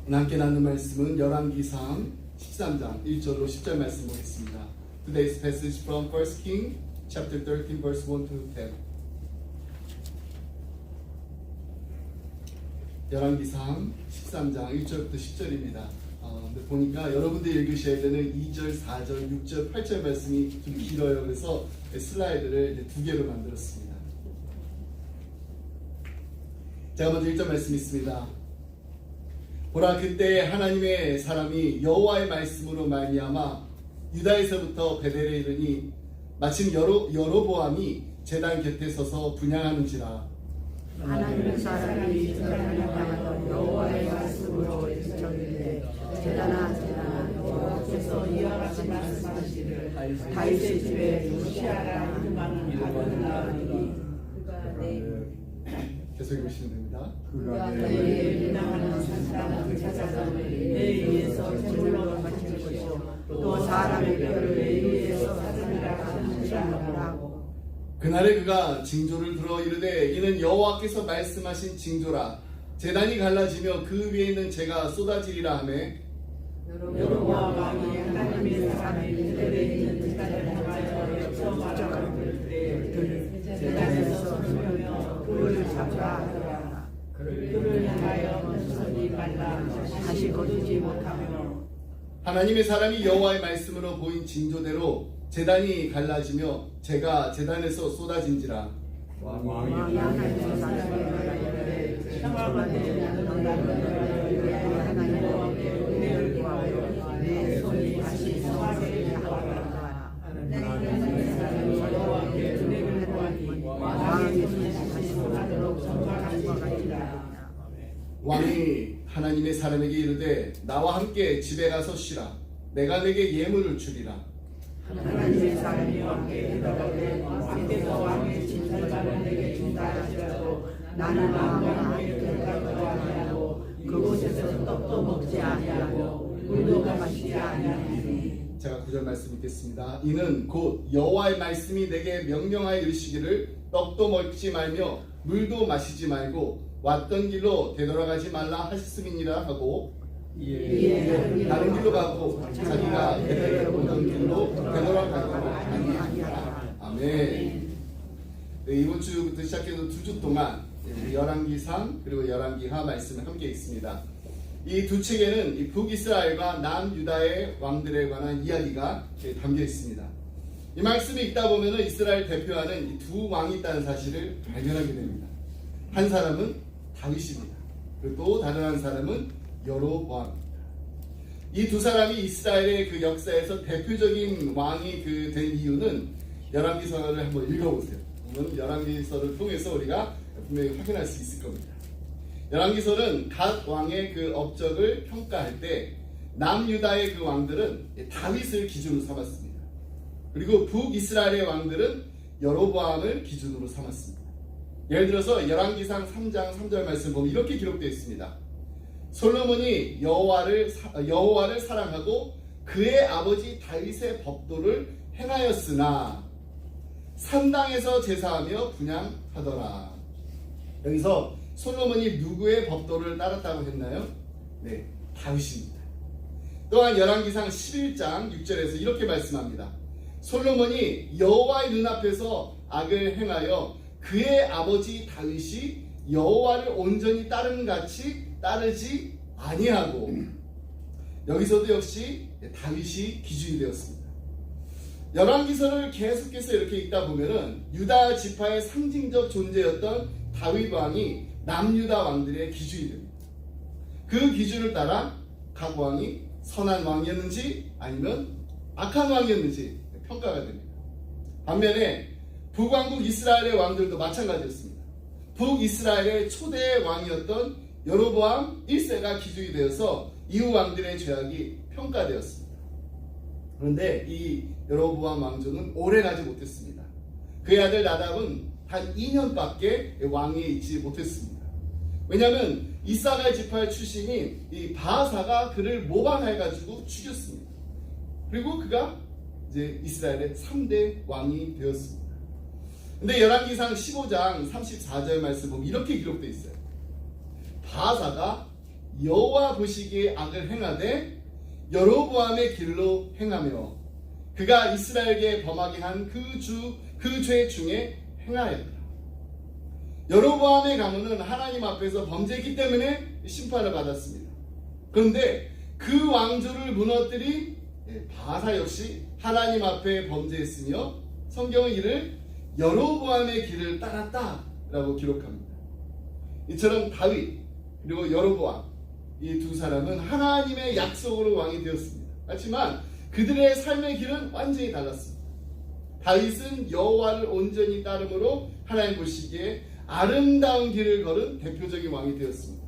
오늘 함께 나눈 말씀은 열왕기상 13장 1절로 10절 말씀 보겠습니다. Today's passage from 1 King chapter 13 verse 1 to 10. 열왕기상 13장 1절부터 10절입니다. 근데 보니까 여러분들이 읽으셔야 되는 2절, 4절, 6절, 8절 말씀이 좀 길어요. 그래서 슬라이드를 2개로 만들었습니다. 제가 먼저 1절 말씀 있습니다. 보라, 그때 하나님의 사람이 여호와의 말씀으로 말미암아 유다에서부터 베델에 이르니 마침 여로보암이 제단 곁에 서서 분향하는지라. 하나님의 사람이 분향하여 여호와의 말씀으로 일정일에 제단아 여호와께서 이와 같이 말씀하시기를 다윗의 집에 요시야라 이름하는 가문을 낳으리니 계속 읽으시면 됩니다. 그가 내게 비난하는 사람을 찾아서 내 위에서 제물로 바칠 것이요 또 사람의 뼈를 내 위에서 사슴이라 하느니라. 그날에 그가 징조를 들어 이르되 이는 여호와께서 말씀하신 징조라. 제단이 갈라지며 그 위에 있는 재가 쏟아지리라 하매 여로보암 왕이 하나님의 사람이 베델에 있는 제단을 향하여 여쭤 말하는 때 제단에서 서며 그를 잡으라 하더라. 그를 향하여 손이 말라 다시 거두지 못하며 하나님의 사람이 여호와의 말씀으로 보인 징조대로 제단이 갈라지며 재가 제단에서 쏟아진지라. 왕이 하나님의 사람이 평화가 되는 하나님 여호와께 은혜를 구하여 내 손이 다시 성하게 하라. 하나님의 사람이 여호와께 은혜를 구하니 왕의 손이 다시 성하도록 성공한 것 같으라. 왕이 하나님의 사람에게 이르되 나와 함께 집에 가서 쉬라. 내가 내게 예물을 주리라. 하나님의 사람이 왕께 대답하되 왕께서 왕의 진설반을 내게 준다 하시라도 나는 왕과 함께 들어가기도 아니하고 그곳에서 떡도 먹지 아니하고 물도 마시지 아니하리니. 제가 9절 말씀 읽겠습니다. 이는 곧 여호와의 말씀이 내게 명령하여 이르시기를 떡도 먹지 말며 물도 마시지 말고 왔던 길로 되돌아가지 말라 하셨음이니라 하고 다른 길로 가고 자기가 베델에 오던 길로 되돌아가기로 아니하니라. 아멘. 이번 주부터 시작해서 2주 동안 열왕기상 그리고 열왕기하 말씀을 함께 읽습니다. 이 두 책에는 이 북이스라엘과 남유다의 왕들에 관한 이야기가 담겨 있습니다. 이 말씀을 읽다 보면 이스라엘 대표하는 이 두 왕이 있다는 사실을 발견하게 됩니다. 한 사람은 다윗입니다. 그리고 또 다른 한 사람은 여로보암입니다. 이 두 사람이 이스라엘의 그 역사에서 대표적인 왕이 된 이유는 열왕기서를 한번 읽어보세요. 그러면 열왕기서를 통해서 우리가 분명히 확인할 수 있을 겁니다. 열왕기서는 각 왕의 그 업적을 평가할 때 남유다의 그 왕들은 다윗을 기준으로 삼았습니다. 그리고 북이스라엘의 왕들은 여로보암을 기준으로 삼았습니다. 예를 들어서 열왕기상 3장 3절 말씀 보면 이렇게 기록되어 있습니다. 솔로몬이 여호와를 사랑하고 그의 아버지 다윗의 법도를 행하였으나 산당에서 제사하며 분향하더라. 여기서 솔로몬이 누구의 법도를 따랐다고 했나요? 네, 다윗입니다. 또한 열왕기상 11장 6절에서 이렇게 말씀합니다. 솔로몬이 여호와의 눈앞에서 악을 행하여 그의 아버지 다윗이 여호와를 온전히 따름같이 따르지 아니하고, 여기서도 역시 다윗이 기준이 되었습니다. 열왕기서를 계속해서 이렇게 읽다 보면은 유다 지파의 상징적 존재였던 다윗 왕이 남유다 왕들의 기준이 됩니다. 그 기준을 따라 각 왕이 선한 왕이었는지 아니면 악한 왕이었는지 평가가 됩니다. 반면에 북왕국 이스라엘의 왕들도 마찬가지였습니다. 북이스라엘의 초대 왕이었던 여로보암 1세가 기준이 되어서 이후 왕들의 죄악이 평가되었습니다. 그런데 이 여로보암 왕조는 오래 가지 못했습니다. 그의 아들 나답은 단 2년밖에 왕위에 있지 못했습니다. 왜냐하면 이사갈 지파 출신인 이 바하사가 그를 모방해가지고 죽였습니다. 그리고 그가 이제 이스라엘의 3대 왕이 되었습니다. 근데 열왕기상 15장 34절 말씀 보면 이렇게 기록되어 있어요. 바하사가 여호와 보시기에 악을 행하되 여로보암의 길로 행하며 그가 이스라엘에게 범하게 한 그 죄 중에 행하였다. 여로보암의 가문은 하나님 앞에서 범죄했기 때문에 심판을 받았습니다. 그런데 그 왕조를 무너뜨린 바사 역시 하나님 앞에 범죄했으며 성경은 이를 여로보암의 길을 따랐다라고 기록합니다. 이처럼 다윗 그리고 여로보암 이 두 사람은 하나님의 약속으로 왕이 되었습니다. 하지만 그들의 삶의 길은 완전히 달랐습니다. 다윗은 여호와를 온전히 따름으로 하나님 보시기에 아름다운 길을 걸은 대표적인 왕이 되었습니다.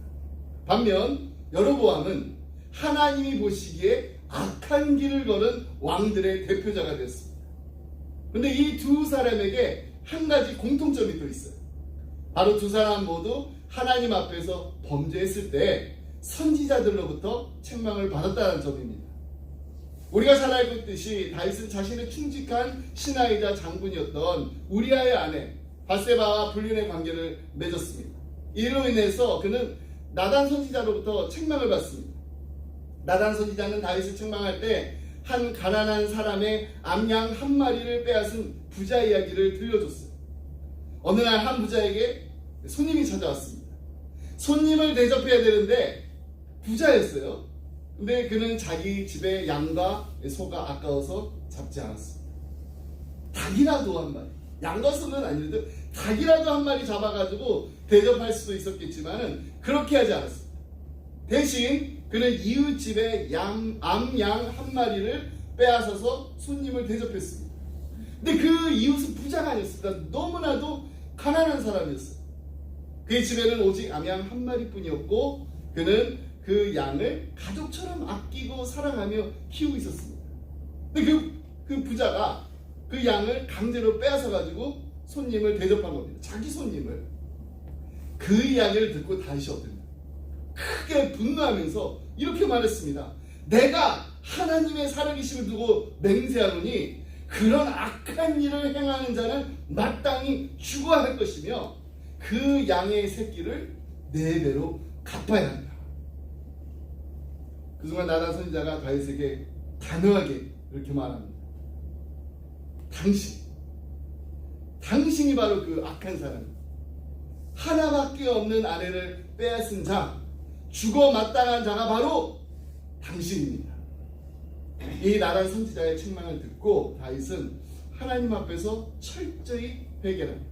반면 여로보암은 하나님이 보시기에 악한 길을 걸은 왕들의 대표자가 되었습니다. 그런데 이 두 사람에게 한 가지 공통점이 또 있어요. 바로 두 사람 모두 하나님 앞에서 범죄했을 때 선지자들로부터 책망을 받았다는 점입니다. 우리가 잘 알고 있듯이 다윗은 자신의 충직한 신하이자 장군이었던 우리아의 아내 바세바와 불륜의 관계를 맺었습니다. 이로 인해서 그는 나단 선지자로부터 책망을 받습니다. 나단 선지자는 다윗을 책망할 때 한 가난한 사람의 암양 한 마리를 빼앗은 부자 이야기를 들려줬어요. 어느 날 한 부자에게 손님이 찾아왔습니다. 손님을 대접해야 되는데 부자였어요. 근데 그는 자기 집에 양과 소가 아까워서 잡지 않았습니다. 닭이라도 한 마리, 양과 소는 아니라도 닭이라도 한 마리 잡아가지고 대접할 수도 있었겠지만은 그렇게 하지 않았습니다. 대신 그는 이웃집에 암양 한 마리를 빼앗아서 손님을 대접했습니다. 근데 그 이웃은 부자가 아니었습니다. 너무나도 가난한 사람이었어요. 그의 집에는 오직 암양 한 마리뿐이었고 그는 그 양을 가족처럼 아끼고 사랑하며 키우고 있었습니다. 근데 그 부자가 그 양을 강제로 빼앗아 가지고 손님을 대접한 겁니다. 자기 손님을. 그 이야기를 듣고 다윗이 어땠냐? 크게 분노하면서 이렇게 말했습니다. 내가 하나님의 살아계심을 두고 맹세하노니 그런 악한 일을 행하는 자는 마땅히 죽어야 할 것이며 그 양의 새끼를 4배로 갚아야 한다. 그 순간 나단 선지자가 다윗에게 단호하게 이렇게 말합니다. 당신이 바로 그 악한 사람, 하나밖에 없는 아내를 빼앗은 자, 죽어 마땅한 자가 바로 당신입니다. 이 나단 선지자의 책망을 듣고 다윗은 하나님 앞에서 철저히 회개합니다.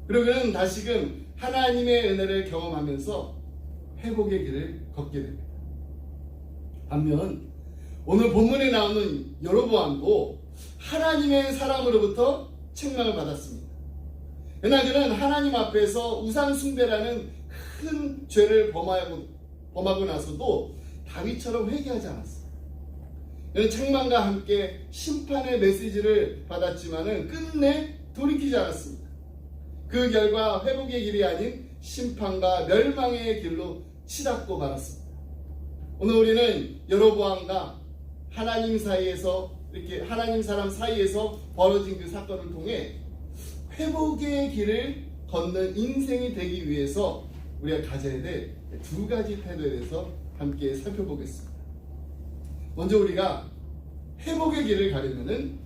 그리고 그는 다시금 하나님의 은혜를 경험하면서 회복의 길을 걷게 됩니다. 반면 오늘 본문에 나오는 여로보암도 하나님의 사람으로부터 책망을 받았습니다. 그러나 그는 하나님 앞에서 우상 숭배라는 큰 죄를 범하고 나서도 다윗처럼 회개하지 않았어요. 그는 책망과 함께 심판의 메시지를 받았지만은 끝내 돌이키지 않았습니다. 그 결과 회복의 길이 아닌 심판과 멸망의 길로 치닫고 말았습니다. 오늘 우리는 여로보암과 하나님 사이에서 이렇게 하나님 사람 사이에서 벌어진 그 사건을 통해 회복의 길을 걷는 인생이 되기 위해서 우리가 가져야 될 2가지 태도에 대해서 함께 살펴보겠습니다. 먼저 우리가 회복의 길을 가려면은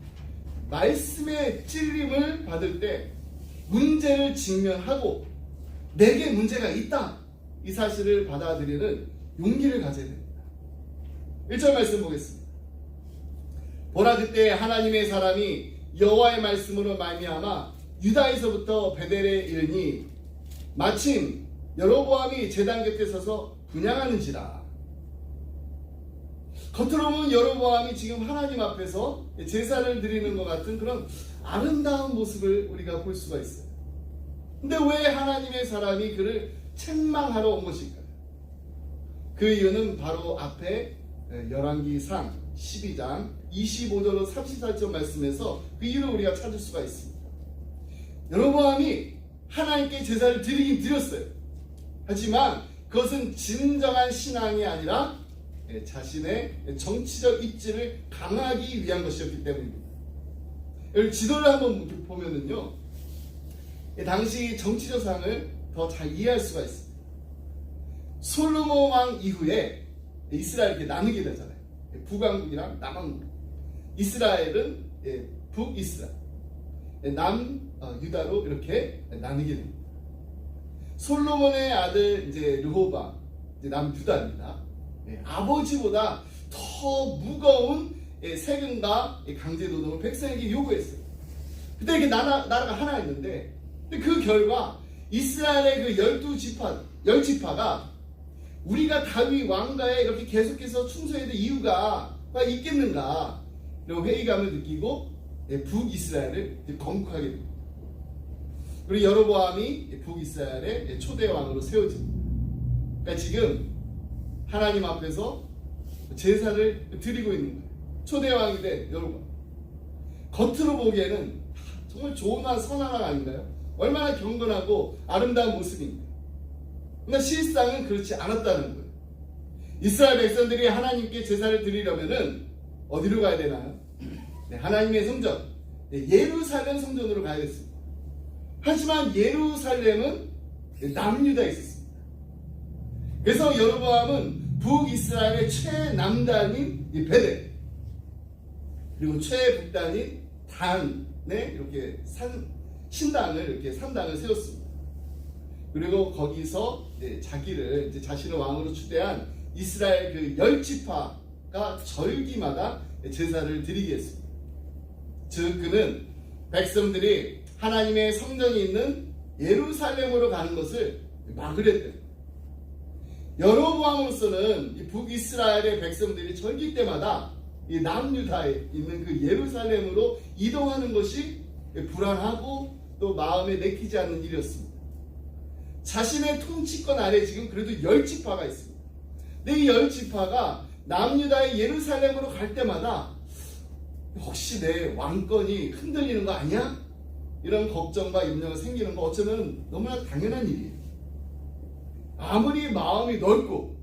말씀의 찔림을 받을 때 문제를 직면하고 내게 문제가 있다 이 사실을 받아들이는 용기를 가져야 됩니다. 1절 말씀 보겠습니다. 보라 그때 하나님의 사람이 여호와의 말씀으로 말미암아 유다에서부터 베델에 이르니 마침 여로보암이 제단 곁에 서서 분향하는지라. 겉으로 보면 여로보암이 지금 하나님 앞에서 제사를 드리는 것 같은 그런 아름다운 모습을 우리가 볼 수가 있어요. 근데 왜 하나님의 사람이 그를 책망하러 온 것일까요? 그 이유는 바로 앞에 열왕기상 12장 25절로 34절 말씀에서 그 이유를 우리가 찾을 수가 있습니다. 여로보암이 하나님께 제사를 드리긴 드렸어요. 하지만 그것은 진정한 신앙이 아니라 자신의 정치적 입지를 강화하기 위한 것이었기 때문입니다. 여기 지도를 한번 보면은요, 당시 정치적 상을 더 잘 이해할 수가 있습니다. 솔로몬 왕 이후에 이스라엘 이렇게 나누게 되잖아요. 북왕국이랑 남왕국. 이스라엘은 북이스라엘, 남유다로 이렇게 나누게 됩니다. 솔로몬의 아들 이제 르호보암, 이제 남유다입니다. 아버지보다 더 무거운 세금과 강제 노동을 백성에게 요구했어요. 그때 이렇게 나라가 하나 있는데, 그 결과 이스라엘의 그 10지파가 우리가 다윗 왕가에 이렇게 계속해서 충성해야 될 이유가 있겠는가, 이런 회의감을 느끼고 북이스라엘을 건국하게 됩니다. 그리고 여로보암이 북이스라엘의 초대 왕으로 세워집니다. 그러니까 지금 하나님 앞에서 제사를 드리고 있는 거예요. 초대 왕이 된 여로보암. 겉으로 보기에는 정말 좋은 왕, 선한 왕 아닌가요? 얼마나 경건하고 아름다운 모습인데. 그러나 실상은 그렇지 않았다는 거예요. 이스라엘 백성들이 하나님께 제사를 드리려면은 어디로 가야 되나요? 하나님의 성전, 예루살렘 성전으로 가야겠습니다. 하지만 예루살렘은 남유다에 있었습니다. 그래서 여로보암은 북이스라엘의 최남단인 베델, 그리고 최북단인 단에 이렇게 신당을, 이렇게 산당을 세웠습니다. 그리고 거기서 자기를 자신의 왕으로 추대한 이스라엘 그 10지파가 절기마다 제사를 드리게 했습니다. 즉 그는 백성들이 하나님의 성전이 있는 예루살렘으로 가는 것을 막으랬대요. 여로보암으로서는 이 북이스라엘의 백성들이 절기 때마다 이 남유다에 있는 그 예루살렘으로 이동하는 것이 불안하고 또 마음에 내키지 않는 일이었습니다. 자신의 통치권 아래 지금 그래도 10지파가 있습니다. 근데 이 10지파가 남유다의 예루살렘으로 갈 때마다 혹시 내 왕권이 흔들리는 거 아니야? 이런 걱정과 염려가 생기는 거 어쩌면 너무나 당연한 일이에요. 아무리 마음이 넓고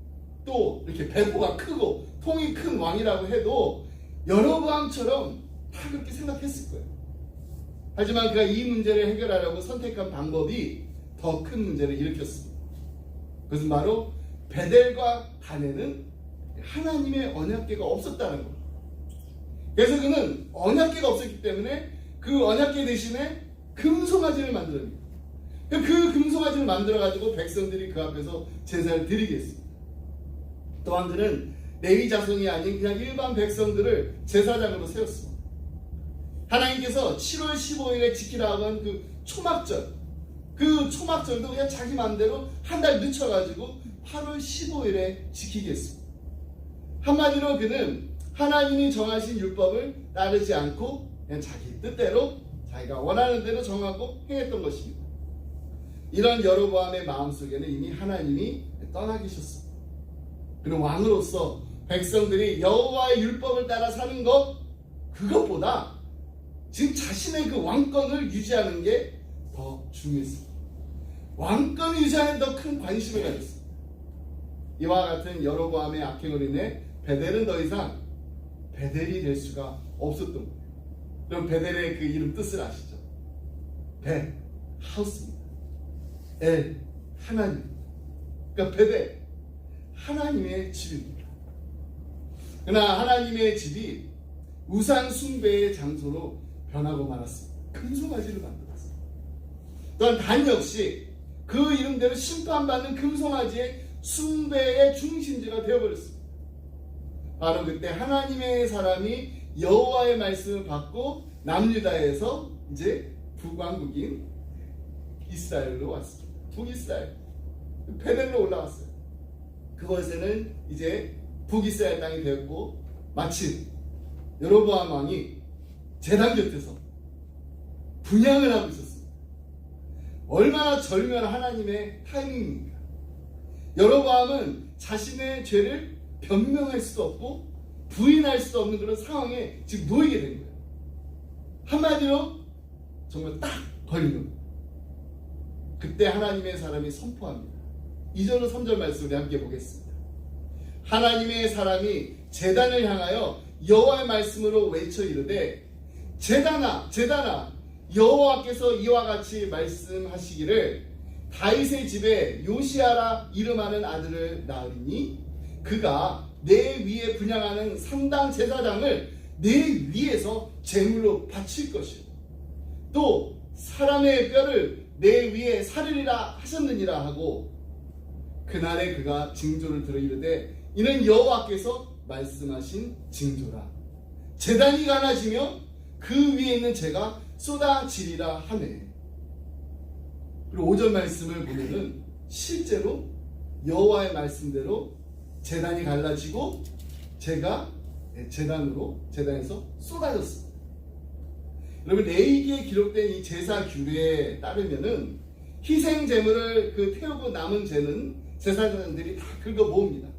또 이렇게 배포가 크고 통이 큰 왕이라고 해도 여로보암처럼 다 그렇게 생각했을 거예요. 하지만 그가 이 문제를 해결하려고 선택한 방법이 더 큰 문제를 일으켰습니다. 그것은 바로 베델과 단에는 하나님의 언약궤가 없었다는 겁니다. 그래서 그는 언약궤가 없었기 때문에 그 언약궤 대신에 금송아지를 만들어냅니다. 그 금송아지를 만들어가지고 백성들이 그 앞에서 제사를 드리게 했습니다. 또한 그는 레위 자손이 아닌 그냥 일반 백성들을 제사장으로 세웠습니다. 하나님께서 7월 15일에 지키라고 한 그 초막절, 그 초막절도 그냥 자기 마음대로 한 달 늦춰가지고 8월 15일에 지키게 했습니다. 한마디로 그는 하나님이 정하신 율법을 따르지 않고 그냥 자기 뜻대로 자기가 원하는 대로 정하고 행했던 것입니다. 이런 여로보암의 마음속에는 이미 하나님이 떠나 계셨습니다. 그는 왕으로서 백성들이 여호와의 율법을 따라 사는 것, 그것보다 지금 자신의 그 왕권을 유지하는 게 더 중요했습니다. 왕권을 유지하는 더 큰 관심을 가졌습니다. 이와 같은 여로보암의 악행으로 인해 베델은 더 이상 베델이 될 수가 없었던 거예요. 그럼 베델의 그 이름 뜻을 아시죠? 베, 하우스입니다. 엘, 하나님. 그러니까 베델, 하나님의 집입니다. 그러나 하나님의 집이 우상 숭배의 장소로 변하고 말았습니다. 금송아지를 만들었어요. 또한 단 역시 그 이름대로 심판받는 금송아지의 숭배의 중심지가 되어버렸습니다. 바로 그때 하나님의 사람이 여호와의 말씀을 받고 남유다에서 이제 북왕국인 이스라엘로 왔습니다. 북이스라엘, 베델로 올라왔어요. 그곳에는 이제 북이스라엘 땅이 되었고, 마침 여로보암 왕이 제단 곁에서 분향을 하고 있었습니다. 얼마나 절묘한 하나님의 타이밍입니까? 여로보암은 자신의 죄를 변명할 수도 없고 부인할 수도 없는 그런 상황에 지금 놓이게 된 거예요. 한마디로 정말 딱 걸린 겁니다. 그때 하나님의 사람이 선포합니다. 2절로 3절 말씀을 함께 보겠습니다. 하나님의 사람이 제단을 향하여 여호와의 말씀으로 외쳐 이르되, 제단아 제단아, 여호와께서 이와 같이 말씀하시기를 다윗의 집에 요시아라 이름하는 아들을 낳으리니 그가 내 위에 분향하는 상당 제사장을 내 위에서 제물로 바칠 것이요 또 사람의 뼈를 내 위에 사르리라 하셨느니라 하고 그날에 그가 징조를 들어 이르되 이는 여호와께서 말씀하신 징조라 제단이 갈라지며 그 위에 있는 재가 쏟아지리라 하네. 그리고 5절 말씀을 보면은 실제로 여호와의 말씀대로 제단이 갈라지고 재가 제단에서 쏟아졌습니다. 여러분 레위기에 기록된 이 제사 규례에 따르면은 희생 제물을 태우고 남은 재는 제사장들이 다 긁어 모읍니다.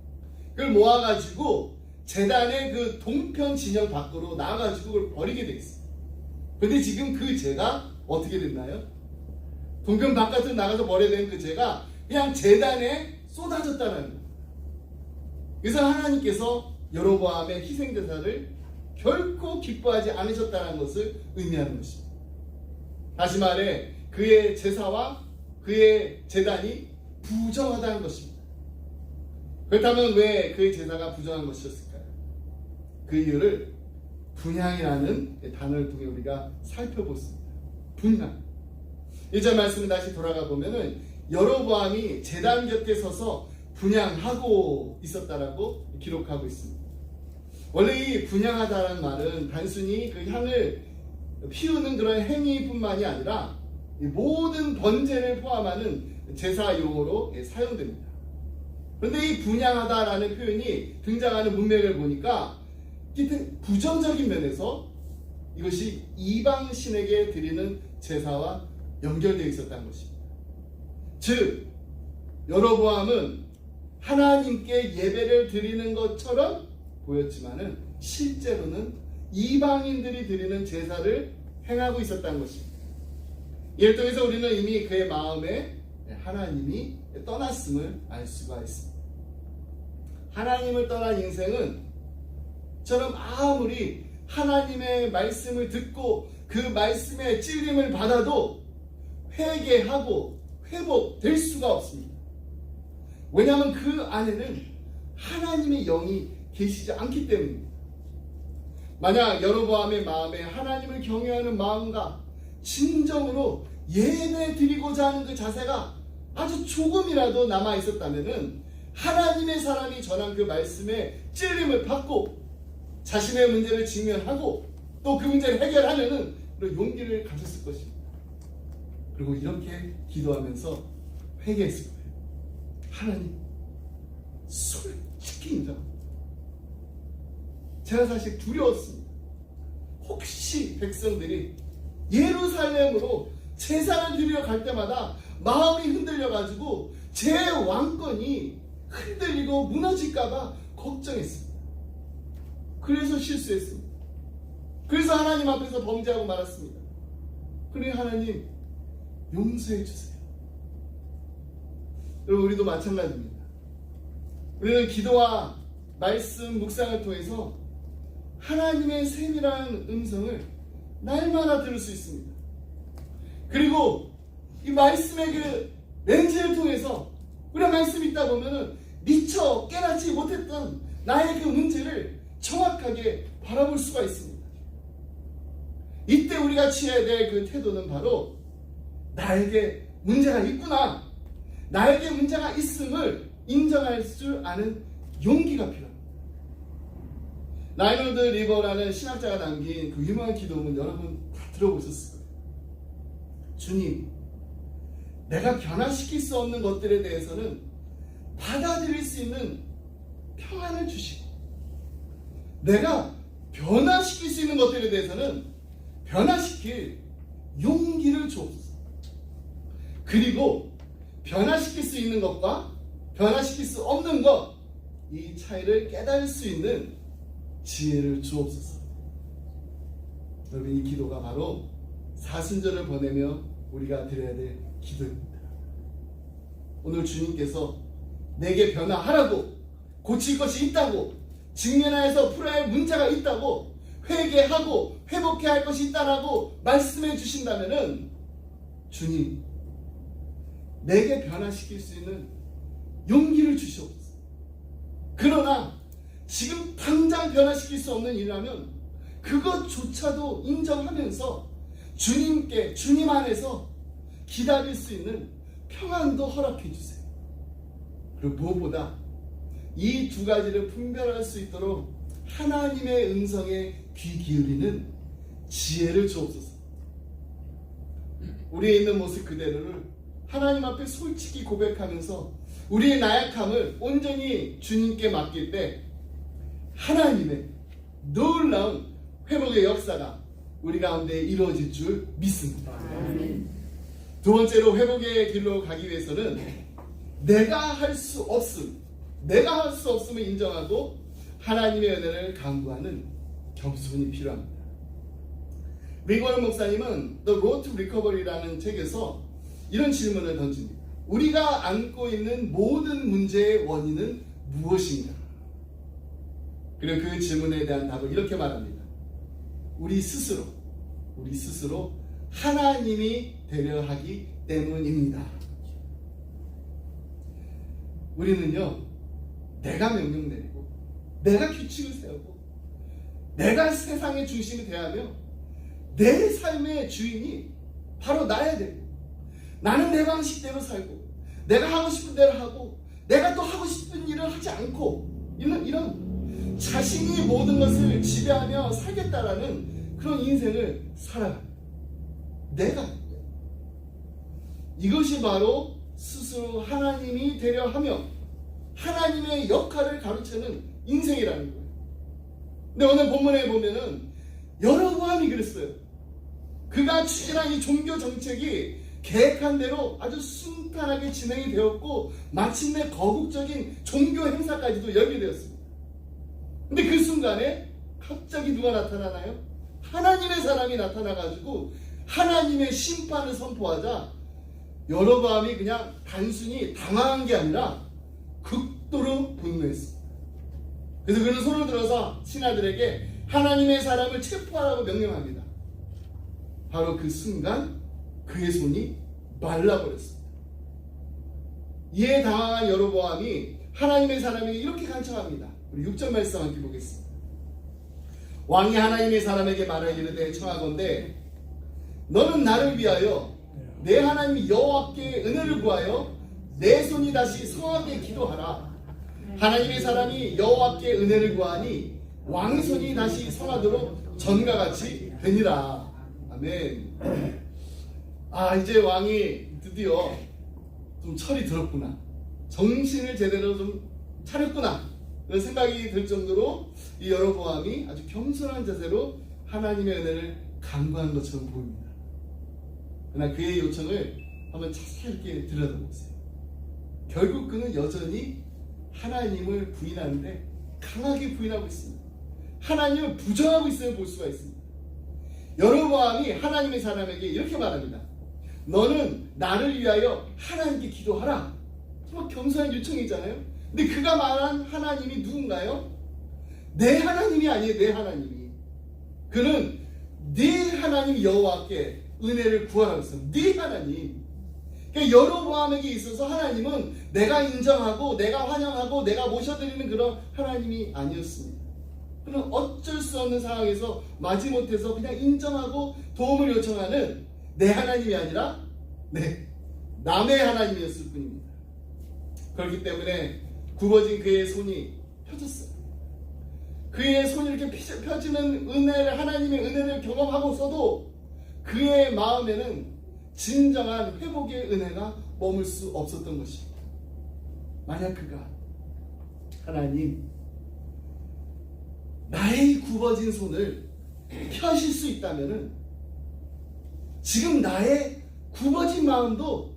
그걸 모아가지고 제단의 동편 진영 밖으로 나가가지고 그걸 버리게 돼 있어요. 근데 지금 그 재가 어떻게 됐나요? 동편 바깥으로 나가서 버려야 되는 그 재가 그냥 제단에 쏟아졌다는 거예요. 그래서 하나님께서 여로보암의 희생 제사를 결코 기뻐하지 않으셨다는 것을 의미하는 것입니다. 다시 말해 그의 제사와 그의 제단이 부정하다는 것입니다. 그렇다면 왜 그의 제사가 부정한 것이었을까요? 그 이유를 분향이라는 단어를 통해 우리가 살펴보습니다. 분향. 1절 말씀을 다시 돌아가 보면은 여로보암이 제단 곁에 서서 분향하고 있었다라고 기록하고 있습니다. 원래 이 분향하다라는 말은 단순히 그 향을 피우는 그런 행위뿐만이 아니라 모든 번제를 포함하는 제사 용어로 사용됩니다. 그런데 이 분향하다라는 표현이 등장하는 문맥을 보니까 부정적인 면에서 이것이 이방 신에게 드리는 제사와 연결되어 있었다는 것입니다. 즉 여로보암은 하나님께 예배를 드리는 것처럼 보였지만은 실제로는 이방인들이 드리는 제사를 행하고 있었다는 것입니다. 이를 통해서 우리는 이미 그의 마음에 하나님이 떠났음을 알 수가 있습니다. 하나님을 떠난 인생은 저는 아무리 하나님의 말씀을 듣고 그 말씀의 찔림을 받아도 회개하고 회복될 수가 없습니다. 왜냐하면 그 안에는 하나님의 영이 계시지 않기 때문입니다. 만약 여로보암의 마음에 하나님을 경외하는 마음과 진정으로 예배 드리고자 하는 그 자세가 아주 조금이라도 남아 있었다면은 하나님의 사람이 전한 그 말씀에 찔림을 받고 자신의 문제를 직면하고 또 그 문제를 해결하려는 그런 용기를 가졌을 것입니다. 그리고 이렇게 기도하면서 회개했을 거예요. 하나님, 솔직히 인정합니다. 제가 사실 두려웠습니다. 혹시 백성들이 예루살렘으로 제사를 드리러 갈 때마다 마음이 흔들려가지고 제 왕권이 흔들리고 무너질까봐 걱정했습니다. 그래서 실수했습니다. 그래서 하나님 앞에서 범죄하고 말았습니다. 그래 하나님 용서해 주세요. 여러분 우리도 마찬가지입니다. 우리는 기도와 말씀 묵상을 통해서 하나님의 세밀한 음성을 날마다 들을 수 있습니다. 그리고 이 말씀의 그 렌즈를 통해서 우리가 말씀 읽다 보면은 미처 깨닫지 못했던 나의 그 문제를 정확하게 바라볼 수가 있습니다. 이때 우리가 취해야 될 그 태도는 바로 나에게 문제가 있구나, 나에게 문제가 있음을 인정할 줄 아는 용기가 필요합니다. 라이너드 리버라는 신학자가 남긴 그 유명한 기도문 여러분 다 들어보셨을 거예요. 주님, 내가 변화시킬 수 없는 것들에 대해서는 받아들일 수 있는 평안을 주시고, 내가 변화시킬 수 있는 것들에 대해서는 변화시킬 용기를 주옵소서. 그리고 변화시킬 수 있는 것과 변화시킬 수 없는 것, 이 차이를 깨달을 수 있는 지혜를 주옵소서. 여러분, 이 기도가 바로 사순절을 보내며 우리가 드려야 될 기도입니다. 오늘 주님께서 내게 변화하라고, 고칠 것이 있다고, 직면하여서 풀어야 할 문제가 있다고, 회개하고 회복해야 할 것이 있다라고 말씀해 주신다면은 주님, 내게 변화시킬 수 있는 용기를 주시옵소서. 그러나 지금 당장 변화시킬 수 없는 일이라면 그것조차도 인정하면서 주님께, 주님 안에서 기다릴 수 있는 평안도 허락해 주세요. 그리고 무엇보다 이 두 가지를 분별할 수 있도록 하나님의 음성에 귀 기울이는 지혜를 주옵소서. 우리의 있는 모습 그대로를 하나님 앞에 솔직히 고백하면서 우리의 나약함을 온전히 주님께 맡길 때 하나님의 놀라운 회복의 역사가 우리 가운데 이루어질 줄 믿습니다. 두 번째로 회복의 길로 가기 위해서는 내가 할 수 없음을 인정하고 하나님의 은혜를 간구하는 겸손이 필요합니다. 리고원 목사님은 The Road to Recovery라는 책에서 이런 질문을 던집니다. 우리가 안고 있는 모든 문제의 원인은 무엇인가? 그리고 그 질문에 대한 답을 이렇게 말합니다. 우리 스스로 하나님이 되려 하기 때문입니다. 우리는요, 내가 명령 내리고 내가 규칙을 세우고 내가 세상의 중심이 되어야며 내 삶의 주인이 바로 나야 되고 나는 내 방식대로 살고 내가 하고 싶은 대로 하고 내가 또 하고 싶은 일을 하지 않고 이런 자신이 모든 것을 지배하며 살겠다라는 그런 인생을 살아갑니다. 내가 이것이 바로 스스로 하나님이 되려 하며 하나님의 역할을 가르치는 인생이라는 거예요. 근데 오늘 본문에 보면은 여로보암이 그랬어요. 그가 추진한 이 종교 정책이 계획한 대로 아주 순탄하게 진행이 되었고 마침내 거국적인 종교 행사까지도 열게 되었습니다. 근데 그 순간에 갑자기 누가 나타나나요? 하나님의 사람이 나타나가지고 하나님의 심판을 선포하자 여로보암이 그냥 단순히 당황한 게 아니라 극도로 분노했습니다. 그래서 그는 손을 들어서 신하들에게 하나님의 사람을 체포하라고 명령합니다. 바로 그 순간 그의 손이 말라버렸습니다. 이에 당황한 여로보암이 하나님의 사람에게 이렇게 간청합니다. 우리 6절 말씀 함께 보겠습니다. 왕이 하나님의 사람에게 말하기를 청하건대 너는 나를 위하여 내 하나님 여호와께 은혜를 구하여 내 손이 다시 성하게 기도하라. 하나님의 사람이 여호와께 은혜를 구하니 왕의 손이 다시 성하도록 전과 같이 되니라. 아멘. 이제 왕이 드디어 좀 철이 들었구나, 정신을 제대로 좀 차렸구나 그런 생각이 들 정도로 이 여로보암이 아주 겸손한 자세로 하나님의 은혜를 간구한 것처럼 보입니다. 그러나 그의 요청을 한번 자세히 이렇게 들여다보세요. 결국 그는 여전히 하나님을 부인하는데 강하게 부인하고 있습니다. 하나님을 부정하고 있음을 볼 수가 있습니다. 여로보암이 하나님의 사람에게 이렇게 말합니다. 너는 나를 위하여 하나님께 기도하라. 정말 겸손한 요청이잖아요. 근데 그가 말한 하나님이 누군가요? 내 하나님이 아니에요. 내 하나님이. 그는 네 하나님 여호와께 은혜를 구하라고 했어요. 네 하나님. 그러니까 여로보암에게 있어서 하나님은 내가 인정하고 내가 환영하고 내가 모셔드리는 그런 하나님이 아니었습니다. 그는 어쩔 수 없는 상황에서 마지못해서 그냥 인정하고 도움을 요청하는 내 하나님이 아니라 남의 하나님이었을 뿐입니다. 그렇기 때문에 굽어진 그의 손이 펴졌어요. 그의 손이 이렇게 펴지는 은혜를, 하나님의 은혜를 경험하고서도 그의 마음에는 진정한 회복의 은혜가 머물 수 없었던 것입니다. 만약 그가 하나님, 나의 굽어진 손을 펴실 수 있다면은 지금 나의 굽어진 마음도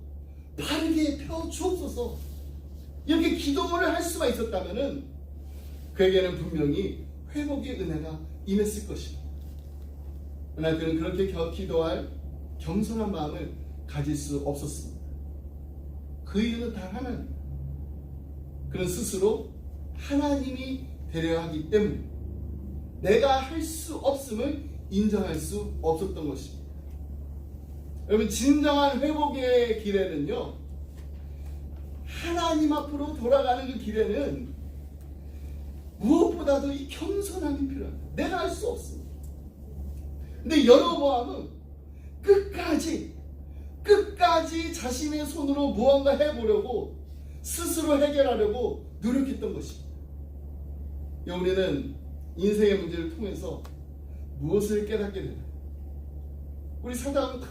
바르게 펴 주옵소서, 이렇게 기도를 할 수가 있었다면은 그에게는 분명히 회복의 은혜가 임했을 것입니다. 그러나 그는 그렇게 기도할 겸손한 마음을 가질 수 없었습니다. 그 이유는 단 하나입니다. 그는 스스로 하나님이 되려 하기 때문에 내가 할 수 없음을 인정할 수 없었던 것입니다. 여러분, 진정한 회복의 길에는요, 하나님 앞으로 돌아가는 그 길에는 무엇보다도 이 겸손함이 필요합니다. 내가 할 수 없습니다. 근데 여로보암은 끝까지 자신의 손으로 무언가 해보려고 스스로 해결하려고 노력했던 것입니다. 우리는 인생의 문제를 통해서 무엇을 깨닫게 되나요? 우리 살다 보면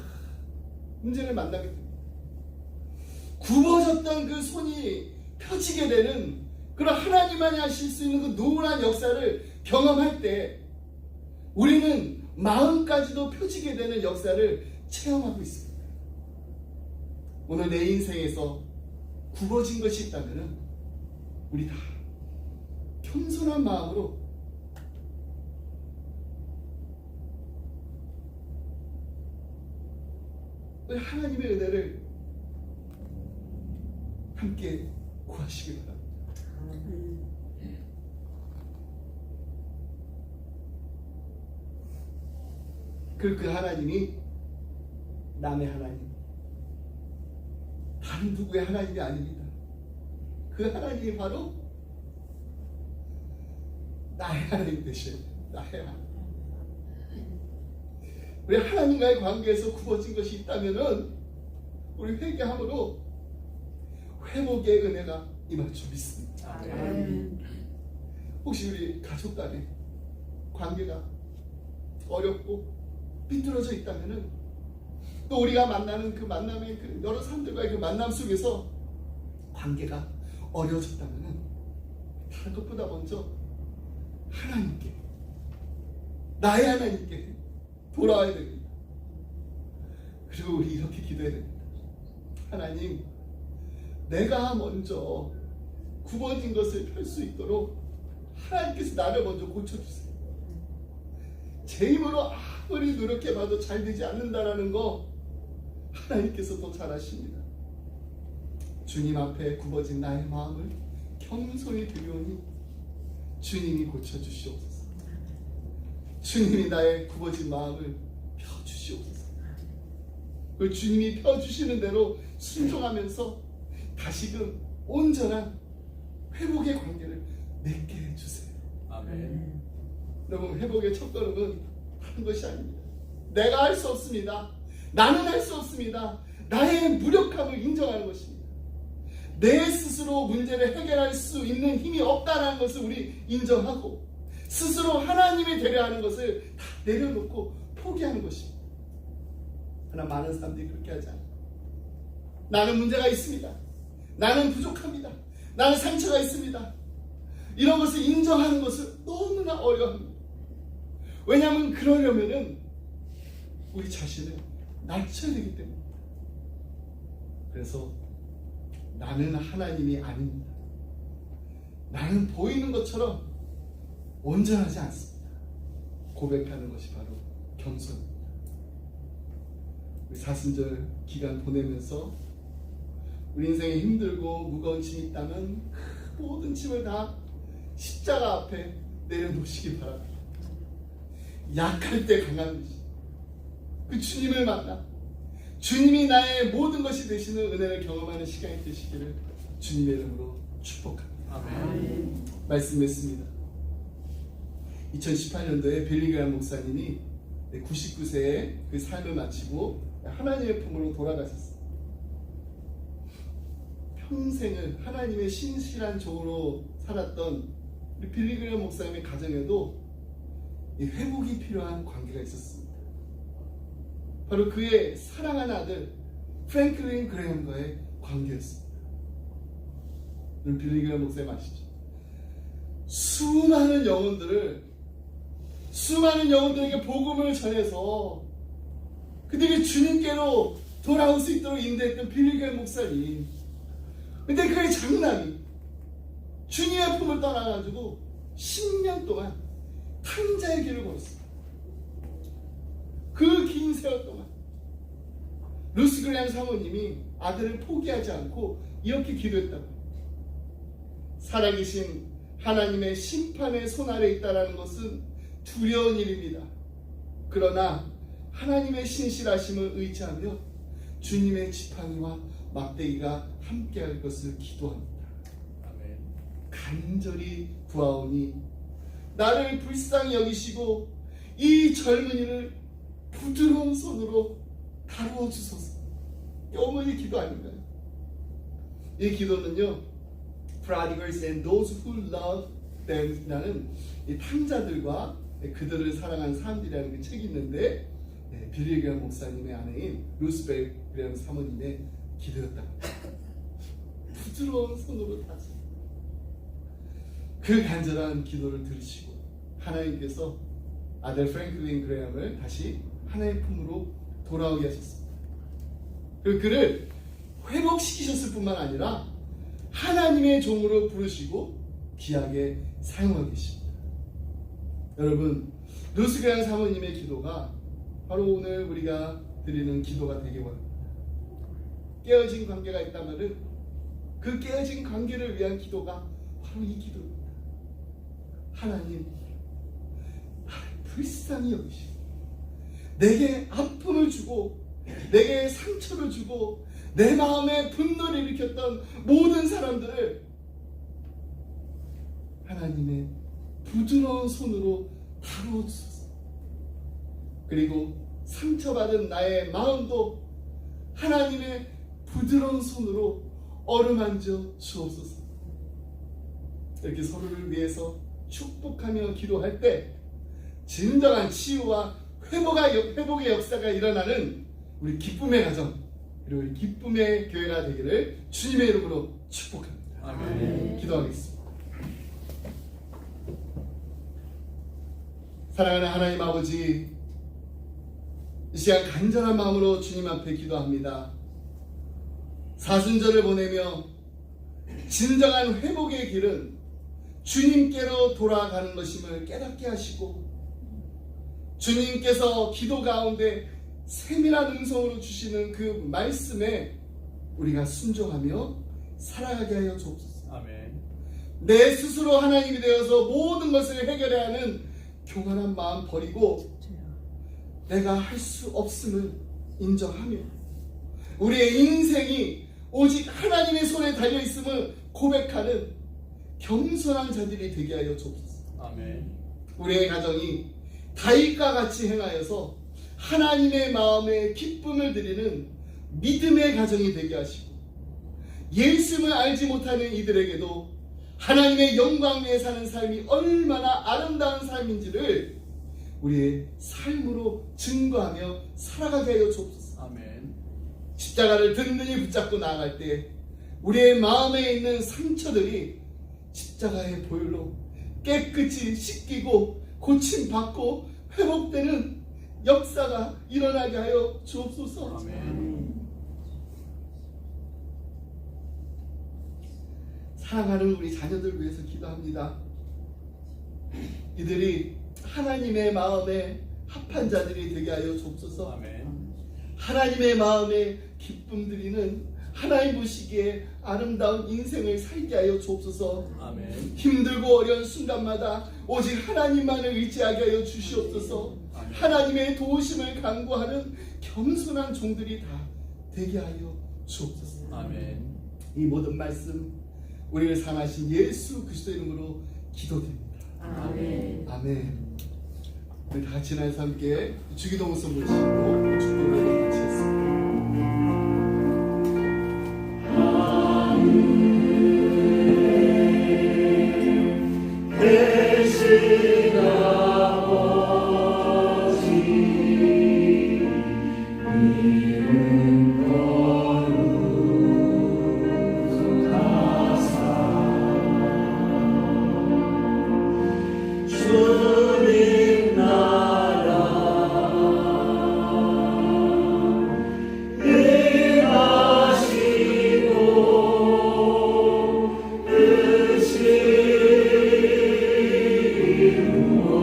문제를 만나게 됩니다. 굽어졌던 그 손이 펴지게 되는 그런 하나님만이 하실 수 있는 그 노련한 역사를 경험할 때 우리는 마음까지도 펴지게 되는 역사를 체험하고 있습니다. 오늘 내 인생에서 굽어진 것이 있다면 우리 다 겸손한 마음으로 하나님의 은혜를 함께 구하시기 바랍니다. 그 하나님이 남의 하나님, 다른 누구의 하나님이 아닙니다. 그 하나님이 바로 나의 하나님 되셔야 돼요. 나의 하나님. 우리 하나님과의 관계에서 굽어진 것이 있다면은 우리 회개함으로 회복의 은혜가 임할 줄 믿습니다. 혹시 우리 가족 간의 관계가 어렵고 삐뚤어져 있다면은 또 우리가 만나는 그 만남의 그 여러 사람들과의 그 만남 속에서 관계가 어려워졌다면은 다른 것보다 먼저 하나님께, 나의 하나님께 돌아와야 됩니다. 그리고 우리 이렇게 기도해야 됩니다. 하나님, 내가 먼저 굽어진 것을 펼 수 있도록 하나님께서 나를 먼저 고쳐주세요. 제 힘으로 아무리 노력해봐도 잘 되지 않는다라는 거 하나님께서 더 잘 아십니다. 주님 앞에 굽어진 나의 마음을 겸손히 드리오니 주님이 고쳐주시옵소서. 주님이 나의 굽어진 마음을 펴주시옵소서. 그 주님이 펴주시는 대로 순종하면서 다시금 온전한 회복의 관계를 맺게 해주세요. 아멘. 여러분, 회복의 첫걸음은 다른 것이 아닙니다. 내가 할 수 없습니다. 나는 할 수 없습니다. 나의 무력함을 인정하는 것입니다. 내 스스로 문제를 해결할 수 있는 힘이 없다는 것을 우리 인정하고 스스로 하나님이 되려 하는 것을 다 내려놓고 포기하는 것입니다. 그러나 많은 사람들이 그렇게 하지 않아요. 나는 문제가 있습니다. 나는 부족합니다. 나는 상처가 있습니다. 이런 것을 인정하는 것을 너무나 어려워합니다. 왜냐하면 그러려면은 우리 자신을 낮춰야 되기 때문입니다. 그래서 나는 하나님이 아닙니다. 나는 보이는 것처럼 온전하지 않습니다. 고백하는 것이 바로 겸손입니다. 우리 사순절 기간 보내면서 우리 인생에 힘들고 무거운 짐이 있다면 그 모든 짐을 다 십자가 앞에 내려놓으시기 바랍니다. 약할 때 강한 것이 그 주님을 만나 주님이 나의 모든 것이 되시는 은혜를 경험하는 시간이 되시기를 주님의 이름으로 축복합니다. 아멘. 말씀했습니다. 2018년도에 빌리그람 목사님이 99세에 그 삶을 마치고 하나님의 품으로 돌아가셨어요. 평생을 하나님의 신실한 종으로 살았던 우리 빌리그람 목사님의 가정에도 회복이 필요한 관계가 있었습니다. 바로 그의 사랑하는 아들 프랭클린 그레엄과의 관계였습니다. 빌리그람 목사님 아시죠? 수많은 영혼들에게 복음을 전해서 그들이 주님께로 돌아올 수 있도록 인도했던 빌리그람 목사님. 근데 그의 장남이 주님의 품을 떠나가지고 10년 동안 탕자의 길을 걸었습니다. 그 긴 세월 동안 루스 그레엄 사모님이 아들을 포기하지 않고 이렇게 기도했다고. 살아계신 하나님의 심판의 손 아래 있다는 것은 두려운 일입니다. 그러나 하나님의 신실하심을 의지하며 주님의 지팡이와 막대기가 함께할 것을 기도합니다. 아멘. 간절히 구하오니 나를 불쌍히 여기시고 이 젊은이를 부드러운 손으로 다루어 주소서. 이 어머니 기도 아닌가요? 이 기도는요, Prodigals and those who love them이라는 이 탕자들과 그들을 사랑한 사람들이라는 그 책이 있는데, 빌리 그레이엄 목사님의 아내인 루스벨 그레이엄 사모님의 기도였다고 합니다. 부드러운 손으로 다시 그 간절한 기도를 들으시고 하나님께서 아들 프랭클린 그레이엄을 다시 하나님의 품으로 돌아오게 하셨습니다. 그리고 그를 회복시키셨을 뿐만 아니라 하나님의 종으로 부르시고 귀하게 사용하고 계십니다. 여러분, 루스 그레이엄 사모님의 기도가 바로 오늘 우리가 드리는 기도가 되기 원합니다. 깨어진 관계가 있다면 그 깨어진 관계를 위한 기도가 바로 이 기도입니다. 하나님, 나를 불쌍히 여기시고 내게 아픔을 주고 내게 상처를 주고 내 마음에 분노를 일으켰던 모든 사람들을 하나님의 부드러운 손으로 다루어 주소서. 그리고 상처받은 나의 마음도 하나님의 부드러운 손으로 어루만져 주옵소서. 이렇게 서로를 위해서 축복하며 기도할 때 진정한 치유와 회복의 역사가 일어나는 우리 기쁨의 가정, 그리고 우리 기쁨의 교회가 되기를 주님의 이름으로 축복합니다. 아멘. 기도하겠습니다. 사랑하는 하나님 아버지, 이 시간 간절한 마음으로 주님 앞에 기도합니다. 사순절을 보내며 진정한 회복의 길은 주님께로 돌아가는 것임을 깨닫게 하시고, 주님께서 기도 가운데 세밀한 음성으로 주시는 그 말씀에 우리가 순종하며 살아가게 하여 주옵소서. 아멘. 내 스스로 하나님이 되어서 모든 것을 해결해야 하는 교만한 마음 버리고 내가 할 수 없음을 인정하며 우리의 인생이 오직 하나님의 손에 달려있음을 고백하는 겸손한 자들이 되게 하여 주옵소서. 아멘. 우리의 가정이 다윗과 같이 행하여서 하나님의 마음에 기쁨을 드리는 믿음의 가정이 되게 하시고, 예수님을 알지 못하는 이들에게도 하나님의 영광 위에 사는 삶이 얼마나 아름다운 삶인지를 우리의 삶으로 증거하며 살아가게 하여 주옵소서. 아멘. 십자가를 든든히 붙잡고 나아갈 때 우리의 마음에 있는 상처들이 십자가의 보혈로 깨끗이 씻기고 고침받고 회복되는 역사가 일어나게 하여 주옵소서. 아멘. 사랑하는 우리 자녀들 위해서 기도합니다. 이들이 하나님의 마음에 합한 자들이 되게 하여 주옵소서. 아멘. 하나님의 마음에 기쁨 드리는 하나님 보시기에 아름다운 인생을 살게 하여 주옵소서. 아멘. 힘들고 어려운 순간마다 오직 하나님만을 의지하게 하여 주시옵소서. 아멘. 하나님의 도우심을 간구하는 겸손한 종들이 다 되게 하여 주옵소서. 아멘. 이 모든 말씀 우리를 사랑하신 예수 그리스도 이름으로 기도드립니다. 아멘. 아멘. 우리 다 같이 나에서 함께 주기도문서 부르시고 축도를 같이 했습니다.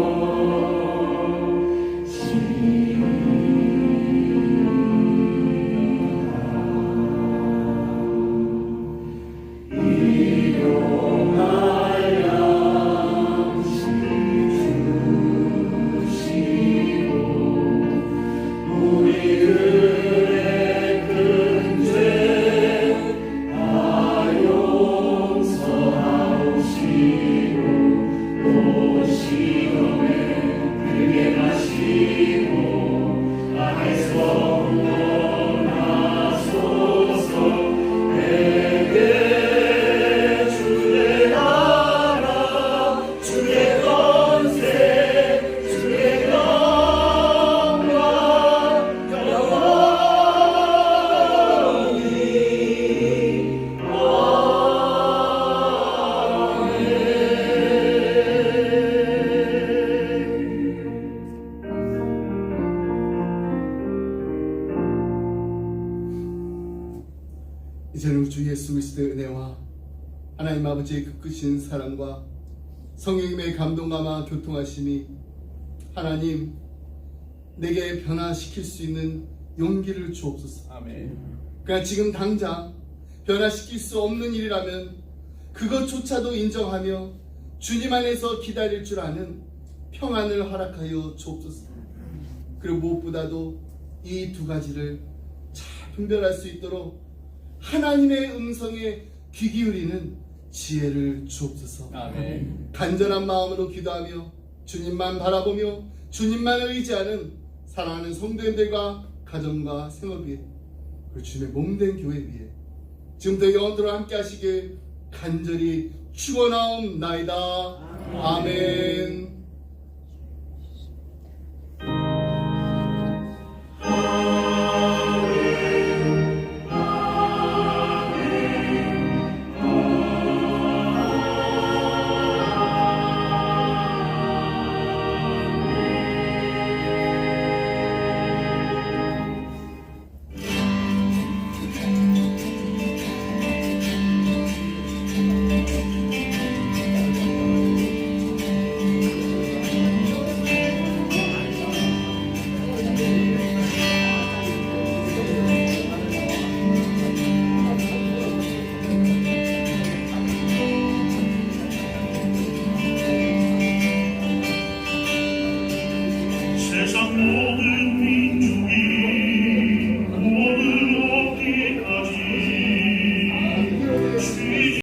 주님 그리스도의 은혜와 하나님 아버지의 그 크신 사랑과 성령님의 감동감화 교통하심이 하나님 내게 변화시킬 수 있는 용기를 주옵소서. 아멘. 그러나 지금 당장 변화시킬 수 없는 일이라면 그것조차도 인정하며 주님 안에서 기다릴 줄 아는 평안을 허락하여 주옵소서. 그리고 무엇보다도 이 두 가지를 잘 분별할 수 있도록 하나님의 음성에 귀 기울이는 지혜를 주옵소서. 아멘. 간절한 마음으로 기도하며 주님만 바라보며 주님만 의지하는 사랑하는 성도님들과 가정과 생활 위에 그리고 주님의 몸된 교회 위에 지금부터 영원토록 함께 하시길 간절히 축원하옵나이다. 아멘.